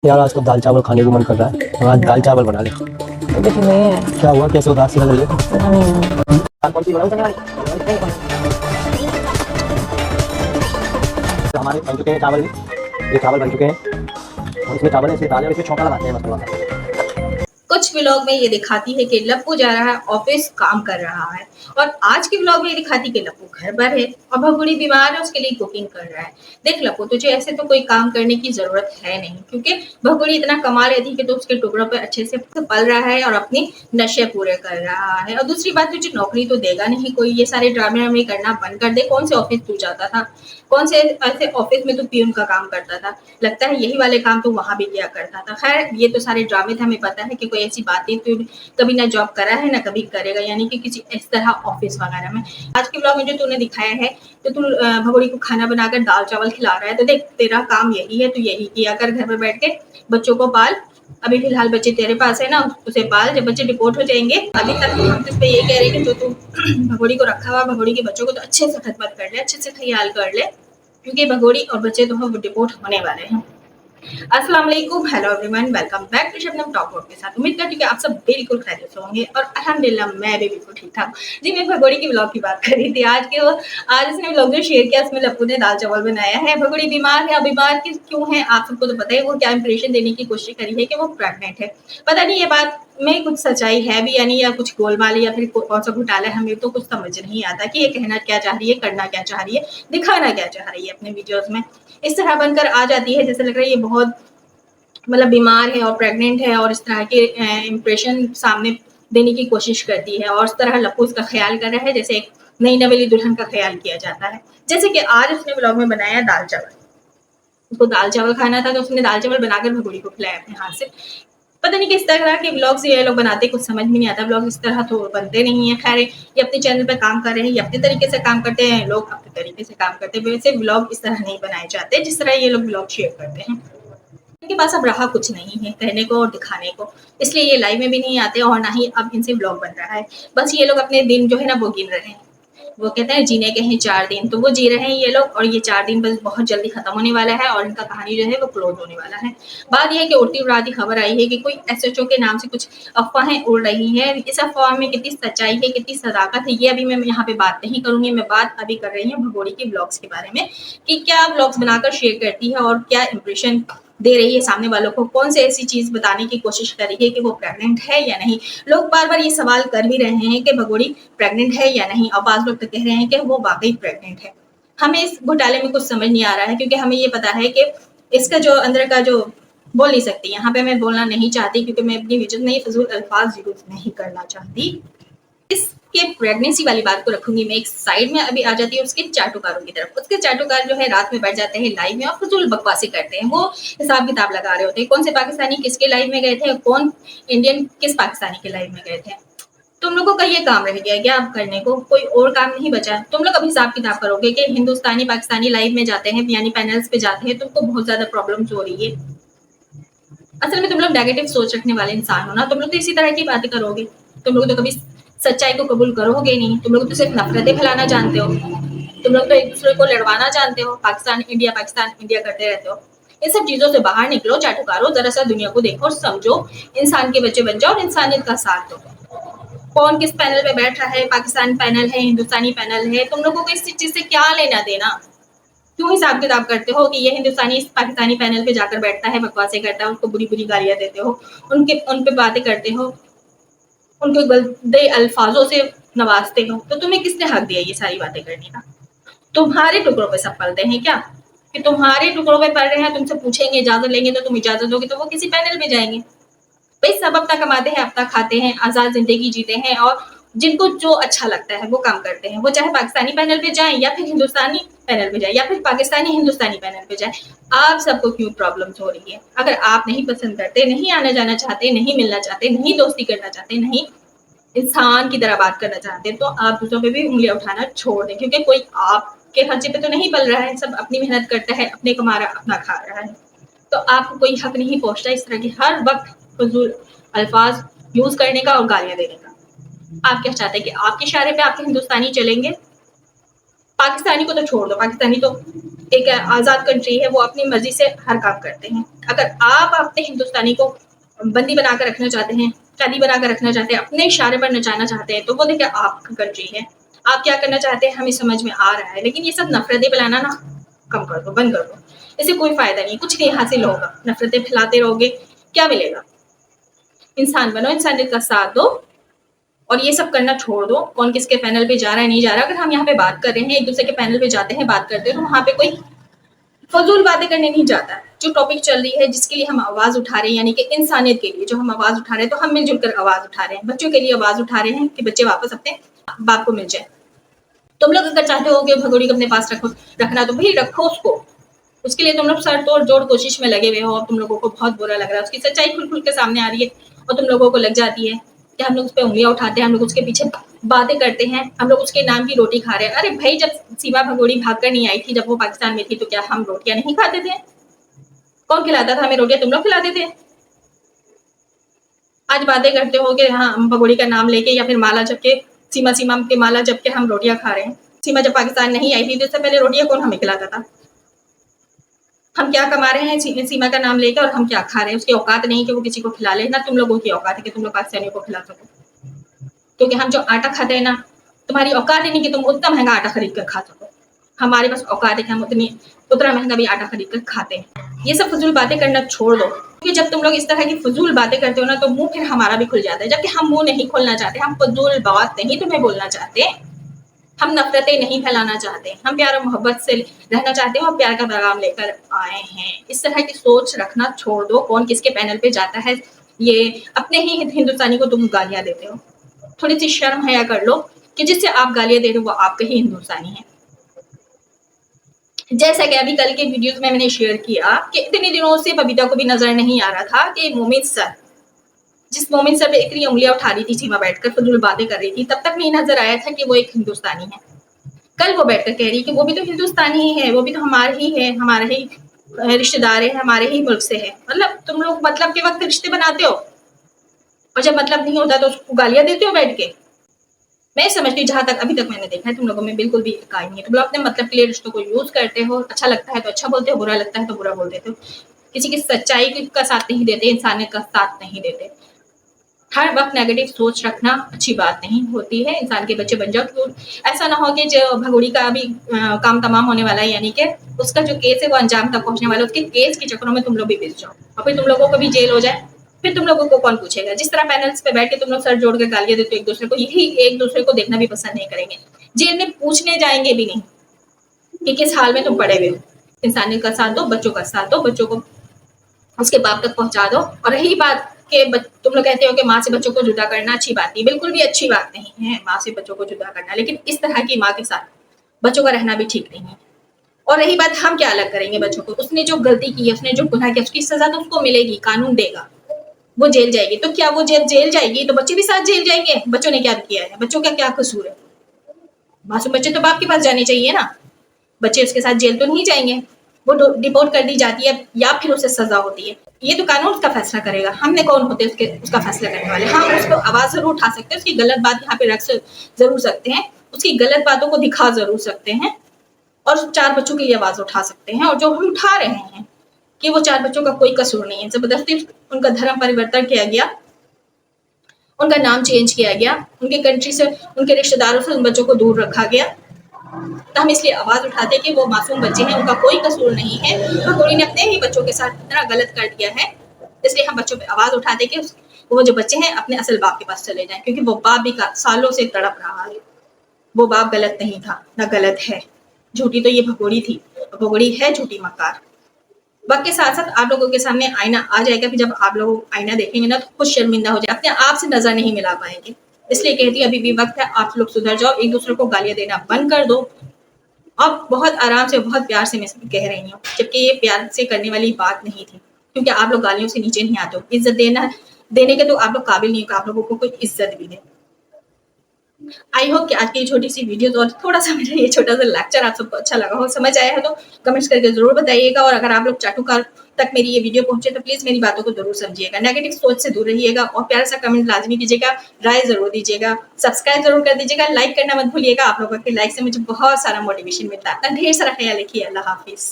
यार आज तो दाल चावल खाने को मन कर रहा है, तो आज दाल चावल बना ले। तबीयत नहीं है। क्या हुआ, कैसे उदास सी लग रही है? पता नहीं। दाल कौन सी बनाऊं तुम्हारी? हमारे बन चुके हैं चावल भी, ये चावल बन चुके हैं और इसमें चावल है, इसमें दाल है और इसमें छौंका लगाते हैं बस थोड़ा सा। कुछ व्लॉग में ये दिखाती है कि लप्पू जा रहा है ऑफिस काम कर रहा है, और आज के व्लॉग में ये दिखाती कि लप्पू घर पर है और भगुड़ी बीमार है, उसके लिए कुकिंग कर रहा है। देख लप्पू, तुझे ऐसे तो कोई काम करने की जरूरत है नहीं, क्योंकि भगुड़ी इतना कमा लेती कि तो उसके टुकड़ों पर अच्छे से पल रहा है और अपनी नशे पूरे कर रहा है। और दूसरी बात, तुझे नौकरी तो देगा नहीं कोई, ये सारे ड्रामे वामे करना बंद कर दे। कौन से ऑफिस तू जाता था, कौन से ऐसे ऑफिस में तू पीयून का काम करता था? लगता है यही वाले काम तो वहां भी किया करता था। खैर, ये तो सारे ड्रामे थे, हमें पता है कि कोई ऐसी बातें तो कभी ना जॉब करा है ना कभी करेगा, यानी कि किसी इस तरह ऑफिस वगैरह में। आज के ब्लॉग में जो तूने दिखाया है, तो तू भगोड़ी को खाना बनाकर दाल चावल खिला रहा है, तो देख तेरा काम यही है, तू यही किया कर, घर पर बैठ के बच्चों को पाल। अभी फिलहाल बच्चे तेरे पास है ना, उसे पाल। जब बच्चे डिपोर्ट हो जाएंगे, अभी तक तो हम तुझ पे ये कह रहे हैं कि जो तू भगोड़ी को रखा हुआ, भगोड़ी के बच्चों को तो अच्छे से खदमत कर ले, अच्छे से ख्याल कर ले, क्योंकि भगोड़ी और बच्चे तो हम डिपोर्ट होने वाले हैं। अस्सलाम वालेकुम, hello everyone, welcome back to Shabnam talk के साथ। उम्मीद करती हूँ कि आप सब बिल्कुल खैरियत से होंगे और अल्हम्दुलिल्लाह मैं भी बिल्कुल ठीक ठाक। जी, मैं भगोड़ी की व्लॉग की बात कर रही थी। आज इसने व्लॉग जो शेयर किया, उसमें लप्पू ने दाल चावल बनाया है। भगोड़ी बीमार है, अब बीमार क्यों है आप सबको तो पता है। वो क्या इंप्रेशन देने की कोशिश करी है कि वो प्रेग्नेंट है। पता नहीं ये बात में कुछ सच्चाई है भी यानी, या कुछ गोलमाल या फिर कौन सा घोटाला है, हमें तो कुछ समझ नहीं आता कि ये कहना क्या चाह रही है, करना क्या चाह रही है, दिखाना क्या चाह रही है अपने वीडियोस में। इस तरह बनकर आ जाती है जैसे लग रहा है ये बहुत मतलब बीमार है और प्रेग्नेंट है, और इस तरह के इंप्रेशन सामने देने की कोशिश करती है, और इस तरह लप्पू उसका ख्याल कर रहा है जैसे एक नई नवेली दुल्हन का ख्याल किया जाता है। जैसे कि आज उसने ब्लॉग में बनाया दाल चावल, उसको दाल चावल खाना था तो उसने दाल चावल बनाकर भगोड़ी को खिलाया अपने हाथ से। पता नहीं किस तरह के व्लॉग्स ये लोग बनाते, कुछ समझ में नहीं आता। व्लॉग इस तरह तो बनते नहीं है। खैर, ये अपने चैनल पे काम कर रहे हैं, ये अपने तरीके से काम करते हैं, लोग अपने तरीके से काम करते हैं। वैसे व्लॉग इस तरह नहीं बनाए जाते जिस तरह ये लोग व्लॉग शेयर करते हैं। इनके पास अब रहा कुछ नहीं है कहने को और दिखाने को, इसलिए ये लाइव में भी नहीं आते और ना ही अब इनसे ब्लॉग बन रहा है। बस ये लोग अपने दिन जो है ना वो गिन रहे हैं। वो कहते हैं जीने के हैं 4 दिन, तो वो जी रहे हैं ये लोग, और ये 4 दिन बस बहुत जल्दी खत्म होने वाला है और इनका कहानी जो है वो क्लोज होने वाला है। बात यह है कि उड़ती उड़ाती खबर आई है कि कोई एसएचओ के नाम से कुछ अफवाहें उड़ रही हैं। इस अफवाह में कितनी सच्चाई है, कितनी सदाकत है, ये अभी मैं यहाँ पे बात नहीं करूंगी। मैं बात अभी कर रही हूँ भगोड़ी के ब्लॉग्स के बारे में, कि क्या ब्लॉग्स बनाकर शेयर करती है और क्या इंप्रेशन दे रही है सामने वालों को, कौन से ऐसी चीज बताने की कोशिश कर रही है कि वो प्रेग्नेंट है या नहीं। लोग बार बार ये सवाल कर भी रहे हैं कि भगोड़ी प्रेग्नेंट है या नहीं, और बाज लोग तो कह रहे हैं कि वो वाकई प्रेग्नेंट है। हमें इस घोटाले में कुछ समझ नहीं आ रहा है, क्योंकि हमें ये पता है कि इसका जो अंदर का जो बोल नहीं सकती, यहाँ पे मैं बोलना नहीं चाहती, क्योंकि मैं अपनी वीडियो में ये फजूल अल्फाज यूज नहीं करना चाहती। इसके प्रेगनेंसी वाली बात को रखूंगी मैं एक साइड में। अभी आ जाती है उसके चाटुकारों की तरफ। उसके चाटुकार जो है रात में बैठ जाते हैं लाइव में और फजूल बकवासी करते हैं। वो हिसाब किताब लगा रहे होते हैं, कौन से पाकिस्तानी किसके लाइव में गए थे, कौन इंडियन किस पाकिस्तानी के लाइव में गए थे। तुम लोगों का ये काम रह गया क्या अब करने को, कोई और काम नहीं बचा। तुम लोग अब हिसाब किताब करोगे कि हिंदुस्तानी पाकिस्तानी लाइव में जाते हैं यानी पैनल्स पे जाते हैं, तुमको बहुत ज्यादा प्रॉब्लम्स हो रही है। असल में तुम लोग नेगेटिव सोच रखने वाले इंसान हो ना, तुम लोग तो इसी तरह की बातें करोगे। तुम लोग तो कभी सच्चाई को कबूल करोगे नहीं, तुम लोग तो सिर्फ नफरतें फैलाना जानते हो। तुम लोग तो एक दूसरे को लड़वाना जानते हो, पाकिस्तान इंडिया करते रहते हो। इन सब चीजों से बाहर निकलो चाटुकारो, जरा सा दुनिया को देखो और समझो, इंसान के बच्चे बन जाओ और इंसानियत का साथ दो। कौन किस पैनल पे बैठ रहा है, पाकिस्तान पैनल है, हिंदुस्तानी पैनल है, तुम लोगों को इस चीज से क्या लेना देना। क्यों हिसाब किताब करते हो कि ये हिंदुस्तानी इस पाकिस्तानी पैनल पे जाकर बैठता है, बकवासें करता है, उसको बुरी बुरी गालियां देते हो, उन पे बातें करते हो, उनको गंदे अल्फाजों से नवाजते हो, तो तुम्हें किसने हक दिया ये सारी बातें करने का? तुम्हारे टुकड़ों पे सब पलते हैं क्या, कि तुम्हारे टुकड़ों पे पड़ रहे हैं, तुमसे पूछेंगे, इजाजत लेंगे, तो तुम इजाजत दोगे तो वो किसी पैनल में जाएंगे। भाई सब अपना कमाते हैं, अपना खाते हैं, आजाद जिंदगी जीते हैं, और जिनको जो अच्छा लगता है वो काम करते हैं। वो चाहे पाकिस्तानी पैनल पे जाए या फिर हिंदुस्तानी पैनल पे जाए या फिर पाकिस्तानी हिंदुस्तानी पैनल पे जाए। आप सबको क्यों प्रॉब्लम्स हो रही है? अगर आप नहीं पसंद करते, नहीं आना जाना चाहते, नहीं मिलना चाहते, नहीं दोस्ती करना चाहते, नहीं इंसान की तरह बात करना चाहते, तो आप दूसरों पे भी उंगलियां उठाना छोड़ दें, क्योंकि कोई आपके खर्चे पे तो नहीं पल रहा है। सब अपनी मेहनत करता है, अपने कमा रहा, अपना खा रहा है। तो आपको कोई हक नहीं पहुंचता इस तरह की हर वक्त फजूल अल्फाज यूज करने का और गालियां देने का। आप क्या चाहते हैं कि आपके इशारे पे आपके हिंदुस्तानी चलेंगे? पाकिस्तानी को तो छोड़ दो, पाकिस्तानी तो एक आज़ाद कंट्री है, वो अपनी मर्जी से हर काम करते हैं। अगर आप अपने हिंदुस्तानी को बंदी बनाकर रखना चाहते हैं, कैदी बनाकर रखना चाहते हैं, अपने इशारे पर नचाना चाहते हैं, तो वो देखिए आपकी कंट्री है। आप क्या करना चाहते हैं हमें समझ में आ रहा है, लेकिन ये सब नफरतें फैलाना ना कम कर दो, बंद कर दो। इससे कोई फायदा नहीं, कुछ नहीं हासिल होगा। नफरतें फैलाते रहोगे, क्या मिलेगा? इंसान बनो, इंसानियत का साथ दो और ये सब करना छोड़ दो। कौन किसके पैनल पे जा रहा है, नहीं जा रहा। अगर हम यहाँ पे बात कर रहे हैं, एक दूसरे के पैनल पे जाते हैं, बात करते हैं, तो वहाँ पे कोई फजूल बातें करने नहीं जाता है। जो टॉपिक चल रही है, जिसके लिए हम आवाज उठा रहे हैं, यानी कि इंसानियत के लिए जो हम आवाज उठा रहे हैं, तो हम मिलजुल कर आवाज उठा रहे हैं। बच्चों के लिए आवाज उठा रहे हैं कि बच्चे वापस अपने बाप को मिल जाए। तुम लोग अगर चाहते हो कि भगोड़ी को अपने पास रखना, तो भाई रखो उसको। उसके लिए तुम लोग सर तोड़ जोड़ कोशिश में लगे हुए हो और तुम लोगों को बहुत बुरा लग रहा है। उसकी सच्चाई खुल खुल के सामने आ रही है और तुम लोगों को लग जाती है कि हम लोग उस पर उंगलियां उठाते हैं, हम लोग उसके पीछे बातें करते हैं, हम लोग उसके नाम की रोटी खा रहे हैं। अरे भाई, जब सीमा भगोड़ी भागकर नहीं आई थी, जब वो पाकिस्तान में थी, तो क्या हम रोटियां नहीं खाते थे? कौन खिलाता था हमें रोटियां? तुम लोग खिलाते थे। आज बातें करते हो कि हाँ, हम भगोड़ी का नाम लेके या फिर माला जप के, सीमा सीमा के माला जप के हम रोटियां खा रहे हैं। सीमा जब पाकिस्तान नहीं आई थी, तो इससे पहले रोटियां कौन हमें खिलाता था? हम क्या कमा रहे हैं सीमा का नाम लेकर, और हम क्या खा रहे हैं? उसकी औकात नहीं कि वो किसी को खिला ले। ना तुम लोगों की औकात है कि तुम लोग पाकिस्तानियों को खिला सको, क्योंकि हम जो आटा खाते हैं ना, तुम्हारी औकात ही नहीं कि तुम उतना महंगा आटा खरीद कर खा सको। हमारे पास औकात है कि हम उतना महंगा भी आटा खरीद कर खाते हैं। ये सब फजूल बातें करना छोड़ दो, क्योंकि जब तुम लोग इस तरह की फजूल बातें करते हो ना, तो मुंह फिर हमारा भी खुल जाता है। जबकि हम मुंह नहीं खोलना चाहते, हम फजूल बात नहीं तुम्हें बोलना चाहते, हम नफरतें नहीं फैलाना चाहते, हम प्यार और मोहब्बत से रहना चाहते हैं और प्यार का पैगाम लेकर आए हैं। इस तरह की सोच रखना छोड़ दो। कौन किसके पैनल पे जाता है, ये अपने ही हिंदुस्तानी को तुम गालियां देते हो। थोड़ी सी शर्म हया कर लो कि जिससे आप गालियां दे रहे हो वो आपके ही हिंदुस्तानी है। जैसा कि अभी कल के वीडियोस में मैंने शेयर किया कि इतने दिनों से बबीता को भी नजर नहीं आ रहा था कि मोमिन सर, जिस मोमिन सर पे इतनी उंगलियां उठा रही थी सीमा बैठकर फजूल बातें कर रही थी, तब तक नहीं नजर आया था कि वो एक हिंदुस्तानी है। कल वो बैठकर कह रही कि वो भी तो हिंदुस्तानी ही है, वो भी तो हमारे ही है, हमारे ही रिश्तेदार है, हमारे ही मुल्क से है। मतलब तुम लोग मतलब के वक्त रिश्ते बनाते हो और जब मतलब नहीं होता तो उसको गालियां देते हो बैठ के। मैं समझती हूँ, जहां तक अभी तक मैंने देखा है, तुम लोगों में बिल्कुल भी इकाई नहीं है। तुम लोग अपने मतलब के लिए रिश्तों को यूज करते हो। अच्छा लगता है तो अच्छा बोलते हो, बुरा लगता है तो बुरा बोल देते हो। किसी की सच्चाई का साथ नहीं देते, इंसानियत का साथ नहीं देते। हर वक्त नेगेटिव सोच रखना अच्छी बात नहीं होती है। इंसान के बच्चे बन जाओ, तो ऐसा ना हो कि जो भगोड़ी का अभी काम तमाम होने वाला है, यानी कि उसका जो केस है वो अंजाम तक पहुंचने वाला है, उसके केस के चक्करों में तुम लोग भी पिस जाओ और फिर तुम लोगों को भी जेल हो जाए। फिर तुम लोगों को कौन पूछेगा? जिस तरह पैनल्स पे बैठ के तुम लोग सर जोड़ कर गालियां देते हो एक दूसरे को, यही एक दूसरे को देखना भी पसंद नहीं करेंगे। जेल में पूछने जाएंगे भी नहीं कि किस हाल में तुम पड़े हुए हो। इंसानियत का साथ दो, बच्चों का साथ दो, बच्चों को उसके बाप तक पहुंचा दो। और रही बात कि तुम लोग कहते हो कि माँ से बच्चों को जुदा करना अच्छी बात नहीं, बिल्कुल भी अच्छी बात नहीं है माँ से बच्चों को जुदा करना, लेकिन इस तरह की माँ के साथ बच्चों का रहना भी ठीक नहीं है। और रही बात, हम क्या अलग करेंगे बच्चों को? उसने जो गलती की है, उसने जो गुनाह किया, उसकी सजा तो उसको मिलेगी, कानून देगा। वो जेल जाएगी तो क्या वो जेल जाएगी तो बच्चे भी साथ जेल जाएंगे? बच्चों ने क्या किया है? बच्चों का क्या कसूर है? मासूम बच्चे तो बाप के पास जाने चाहिए ना, बच्चे उसके साथ जेल तो नहीं जाएंगे। वो डिपोर्ट कर दी जाती है या फिर उसे सजा होती है, ये तो कानून उसका फैसला करेगा। हमने कौन होते उसका फैसला करने वाले? हम उसको आवाज जरूर उठा सकते हैं, उसकी गलत बात यहाँ पे रख जरूर सकते हैं, उसकी गलत बातों को दिखा जरूर सकते हैं और 4 बच्चों के लिए आवाज उठा सकते हैं। और जो हम उठा रहे हैं कि वो 4 बच्चों का कोई कसूर नहीं है, जबरदस्ती उनका धर्म परिवर्तन किया गया, उनका नाम चेंज किया गया, उनके कंट्री से, उनके रिश्तेदारों से उन बच्चों को दूर रखा गया। तो हम इसलिए आवाज उठाते हैं कि वो मासूम बच्चे हैं, उनका कोई कसूर नहीं है। भगोड़ी ने अपने ही बच्चों के साथ इतना गलत कर दिया है, इसलिए हम बच्चों पे आवाज उठाते हैं कि वो जो बच्चे हैं अपने असल बाप के पास चले जाएं, क्योंकि वो बाप भी सालों से तड़प रहा है। वो बाप गलत नहीं था, ना गलत है। झूठी तो ये भगोड़ी थी, भगोड़ी है झूठी मकार। वक्त के साथ साथ आप लोगों के सामने आईना आ जाएगा, फिर जब आप लोग आईना देखेंगे ना, तो खुद शर्मिंदा हो जाए, अपने आप से नजर नहीं मिला पाएंगे। इसलिए कहती है अभी भी वक्त है, आप लोग सुधर जाओ, एक दूसरे को गालियां देना बंद कर दो। अब बहुत आराम से, बहुत प्यार से मैं कह रही हूँ, जबकि ये प्यार से करने वाली बात नहीं थी, क्योंकि आप लोग गालियों से नीचे नहीं आते हो। इज्जत देने के तो आप लोग काबिल नहीं हो, आप लोगों को कोई इज्जत भी दे। आई होप कि आज की ये छोटी सी वीडियो और थोड़ा सा मेरा ये छोटा सा लेक्चर आप सबको अच्छा लगा हो, समझ आया है तो कमेंट्स करके जरूर बताइएगा। और अगर आप लोग चाटुकार तक मेरी ये वीडियो पहुंचे तो प्लीज मेरी बातों को जरूर समझिएगा, नेगेटिव सोच से दूर रहिएगा और प्यारा सा कमेंट लाजमी कीजिएगा, राय जरूर दीजिएगा, सब्सक्राइब जरूर कर दीजिएगा, लाइक करना मत भूलिएगा। आप लोगों के लाइक से मुझे बहुत सारा मोटिवेशन मिलता है। अपना ढेर सारा ख्याल रखिए। अल्लाह हाफिज।